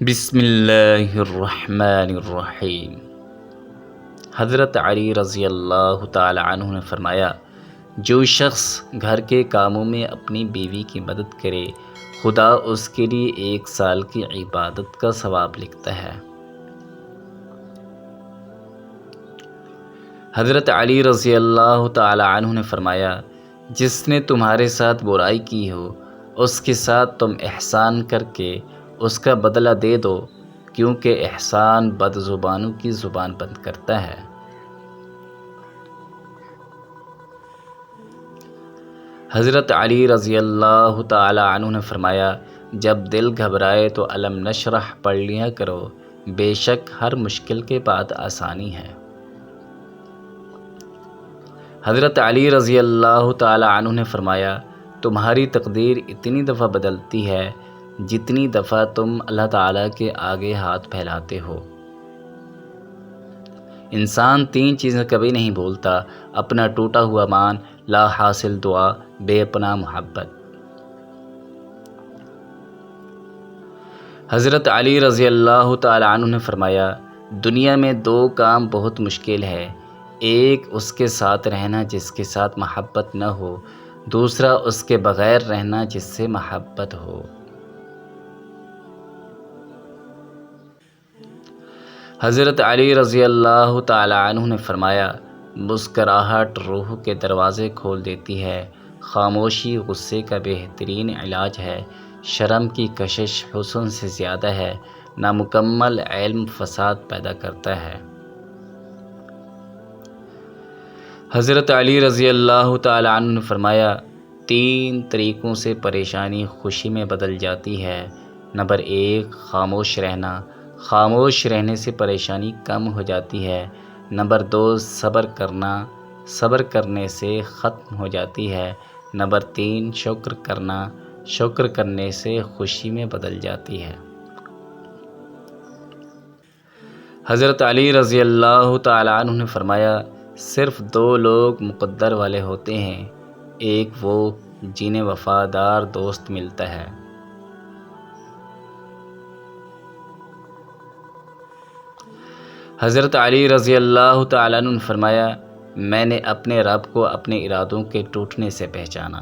بسم اللہ الرحمن الرحیم۔ حضرت علی رضی اللہ تعالی عنہ نے فرمایا، جو شخص گھر کے کاموں میں اپنی بیوی کی مدد کرے، خدا اس کے لیے 1 سال کی عبادت کا ثواب لکھتا ہے۔ حضرت علی رضی اللہ تعالی عنہ نے فرمایا، جس نے تمہارے ساتھ برائی کی ہو، اس کے ساتھ تم احسان کر کے اس کا بدلہ دے دو، کیونکہ احسان بد زبانوں کی زبان بند کرتا ہے۔ حضرت علی رضی اللہ تعالی عنہ نے فرمایا، جب دل گھبرائے تو الم نشرح پڑھ لیا کرو، بے شک ہر مشکل کے بعد آسانی ہے۔ حضرت علی رضی اللہ تعالی عنہ نے فرمایا، تمہاری تقدیر اتنی دفعہ بدلتی ہے جتنی دفعہ تم اللہ تعالیٰ کے آگے ہاتھ پھیلاتے ہو۔ انسان 3 چیزیں کبھی نہیں بھولتا: اپنا ٹوٹا ہوا مان، لا حاصل دعا، بے پناہ محبت۔ حضرت علی رضی اللہ تعالی عنہ نے فرمایا، دنیا میں 2 کام بہت مشکل ہے، ایک اس کے ساتھ رہنا جس کے ساتھ محبت نہ ہو، دوسرا اس کے بغیر رہنا جس سے محبت ہو۔ حضرت علی رضی اللہ تعالی عنہ نے فرمایا، مسکراہٹ روح کے دروازے کھول دیتی ہے، خاموشی غصے کا بہترین علاج ہے، شرم کی کشش حسن سے زیادہ ہے، نامکمل علم فساد پیدا کرتا ہے۔ حضرت علی رضی اللہ تعالی عنہ نے فرمایا، 3 طریقوں سے پریشانی خوشی میں بدل جاتی ہے۔ نمبر 1، خاموش رہنا، خاموش رہنے سے پریشانی کم ہو جاتی ہے۔ نمبر 2، صبر کرنا، صبر کرنے سے ختم ہو جاتی ہے۔ نمبر 3، شکر کرنا، شکر کرنے سے خوشی میں بدل جاتی ہے۔ حضرت علی رضی اللہ تعالی عنہ نے فرمایا، صرف 2 لوگ مقدر والے ہوتے ہیں، ایک وہ جنہیں وفادار دوست ملتا ہے۔ حضرت علی رضی اللہ تعالی عنہ نے فرمایا، میں نے اپنے رب کو اپنے ارادوں کے ٹوٹنے سے پہچانا۔